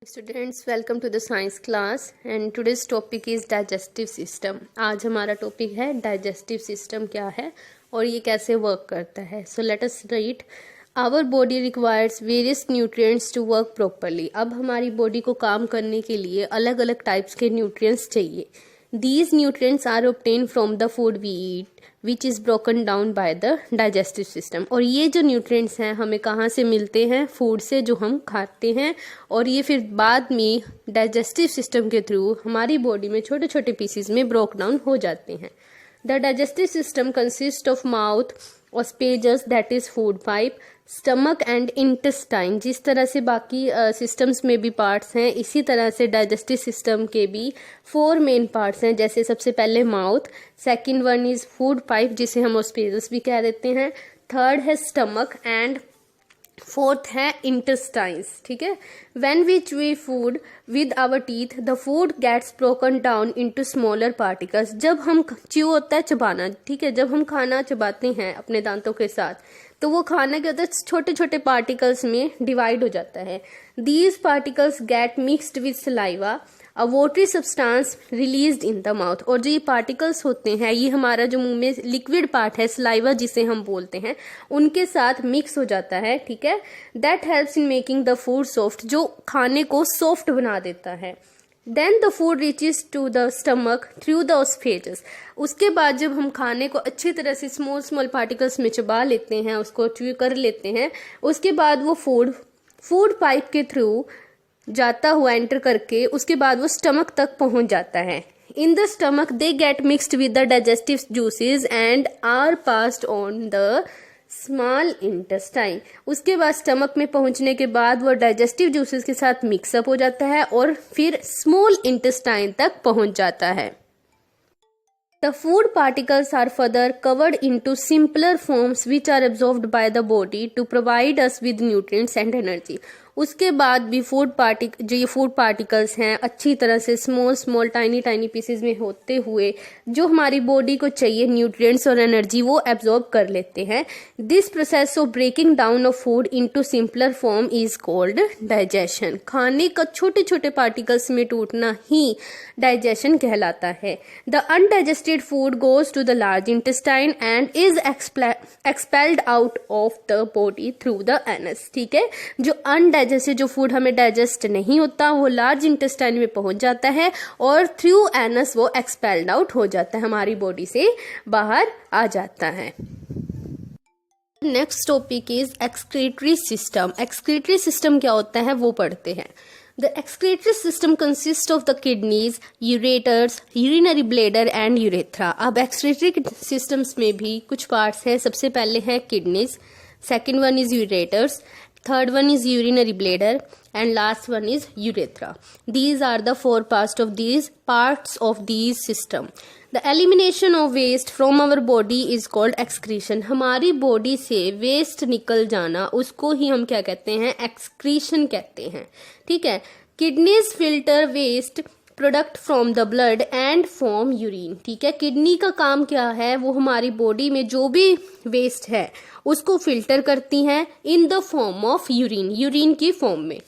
Students, welcome to the science class and today's topic is digestive system. आज हमारा topic है digestive system क्या है और ये कैसे वर्क करता है। So let us read. Our body requires various nutrients to work properly. अब हमारी बॉडी को काम करने के लिए अलग अलग टाइप्स के न्यूट्रिएंट्स चाहिए। These nutrients are obtained from the food we eat, which is broken down by the digestive system। और ये जो न्यूट्रिएंट्स हैं हमें कहाँ से मिलते हैं? फूड से, जो हम खाते हैं, और ये फिर बाद में डाइजेस्टिव सिस्टम के थ्रू हमारी बॉडी में छोटे छोटे पीसीज में ब्रोक डाउन हो जाते हैं। The digestive system consist of mouth, oesophagus that is food pipe, stomach and intestine. जिस तरह से बाकी सिस्टम्स में भी पार्ट्स हैं, इसी तरह से डाइजेस्टिव सिस्टम के भी 4 मेन पार्ट्स हैं। जैसे सबसे पहले mouth, second one is food pipe जिसे हम ऑस्पेजस भी कह देते हैं, थर्ड है स्टमक एंड फोर्थ है इंटेस्टाइन्स। ठीक है। When we chew food with our teeth the food gets broken down into smaller particles. जब हम च्यू होता है चबाना, ठीक है, जब हम खाना चबाते हैं अपने दांतों के साथ, तो वो खाना क्या होता है, छोटे छोटे पार्टिकल्स में डिवाइड हो जाता है। These particles gate mixed with saliva, a watery substance released in the mouth. और जो ये पार्टिकल्स होते हैं, ये हमारा जो मुंह में लिक्विड पार्ट है, सलाइवा जिसे हम बोलते हैं, उनके साथ मिक्स हो जाता है। ठीक है। That helps in making the food soft, जो खाने को सॉफ्ट बना देता है। Then the food reaches to the stomach through the oesophagus. उसके बाद जब हम खाने को अच्छी तरह से स्मॉल स्मॉल पार्टिकल्स में चबा लेते हैं, उसको च्यू कर लेते हैं, उसके बाद वो फूड पाइप के थ्रू जाता हुआ एंटर करके उसके बाद वो स्टमक तक पहुंच जाता है। In the stomach they get mixed with the digestive juices and are passed on the small intestine. उसके बाद स्टमक में पहुंचने के बाद वो डाइजेस्टिव जूसेस के साथ मिक्सअप हो जाता है और फिर स्मॉल इंटेस्टाइन तक पहुंच जाता है। The food particles are further covered into simpler forms which are absorbed by the body to provide us with nutrients and energy। उसके बाद भी जो ये फूड पार्टिकल्स हैं, अच्छी तरह से स्मॉल टाइनी पीसेज में होते हुए जो हमारी बॉडी को चाहिए न्यूट्रिएंट्स और एनर्जी, वो एब्जॉर्ब कर लेते हैं। This process of breaking down of food into simpler form is called digestion. खाने का छोटे छोटे पार्टिकल्स में टूटना ही डाइजेशन कहलाता है। The undigested food goes to the large intestine and is expelled out of the body through the anus. ठीक है। जैसे जो फूड हमें डाइजेस्ट नहीं होता वो लार्ज इंटेस्टाइन में पहुंच जाता है और थ्रू एनस वो एक्सपेल्ड आउट हो जाता है, हमारी बॉडी से बाहर आ जाता है। Next topic is excretory system. Excretory system क्या होता है वो पढ़ते हैं। The excretory system consists of the kidneys, ureters, urinary bladder and urethra। अब excretory systems में भी कुछ parts हैं। सबसे पहले है kidneys, second one is ureters, third one is urinary bladder and last one is urethra। These are the 4 parts of these system। The elimination of waste from our body is called excretion। हमारी body से waste निकल जाना, उसको ही हम क्या कहते हैं? Excretion कहते हैं। ठीक है। Kidneys filter waste product from the blood and form urine. ठीक है। किडनी का काम क्या है? वो हमारी बॉडी में जो भी वेस्ट है उसको फिल्टर करती हैं इन the form of urine, urine की फॉर्म में।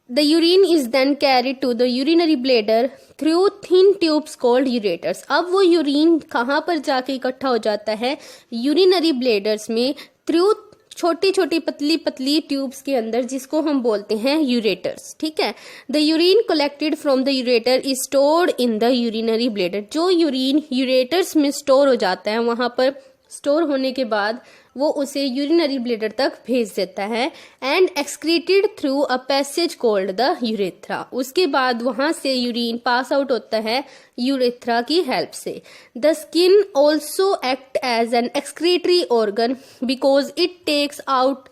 The urine is then carried to the urinary bladder through thin tubes called ureters। अब वो यूरिन कहाँ पर जाके इकट्ठा हो जाता है? यूरिनरी ब्लेडर्स में, थ्रू छोटी छोटी पतली पतली ट्यूब्स के अंदर, जिसको हम बोलते हैं यूरेटर्स। ठीक है। The urine collected from the ureter is stored in the urinary bladder. जो यूरिन यूरेटर्स में स्टोर हो जाता है, वहां पर स्टोर होने के बाद वो उसे यूरिनरी ब्लेडर तक भेज देता है and excreted through a passage called the urethra. उसके बाद वहां से यूरिन पास आउट होता है यूरेथ्रा की हेल्प से। The skin also act as an excretory organ because it takes out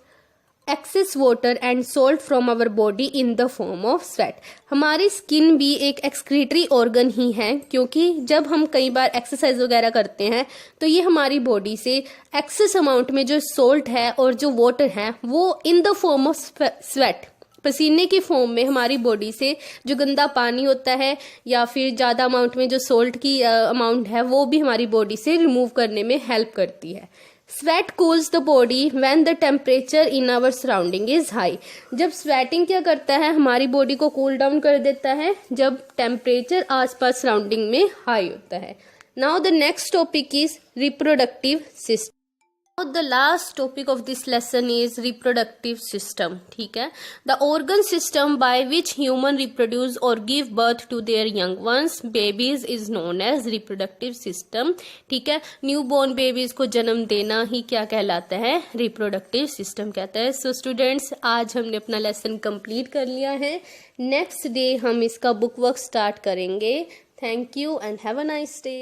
excess water and salt from our body in the form of sweat. हमारी skin भी एक एक्सक्रीटरी ऑर्गन ही है, क्योंकि जब हम कई बार एक्सरसाइज वगैरह करते हैं तो ये हमारी बॉडी से एक्सेस अमाउंट में जो सॉल्ट है और जो वाटर है वो इन द फॉर्म ऑफ स्वेट, पसीने की फॉर्म में हमारी बॉडी से जो गंदा पानी होता है या फिर ज़्यादा अमाउंट में जो सॉल्ट की अमाउंट है वो भी हमारी बॉडी से रिमूव करने में हेल्प करती है। Sweat cools the body when the temperature in our surrounding is high. जब स्वेटिंग क्या करता है, हमारी बॉडी को कूल डाउन कर देता है जब टेम्परेचर आसपास सराउंडिंग में हाई होता है। Now the next topic is reproductive system. The last topic of this lesson is reproductive system। ठीक है, the organ system by which human reproduce or give birth to their young ones babies is known as reproductive system। ठीक है, newborn babies को जन्म देना ही क्या कहलाता है, रिप्रोडक्टिव सिस्टम कहता है। सो स्टूडेंट्स, आज हमने अपना लेसन कंप्लीट कर लिया है। नेक्स्ट डे हम इसका बुक वर्क स्टार्ट करेंगे। Thank you and have a nice day.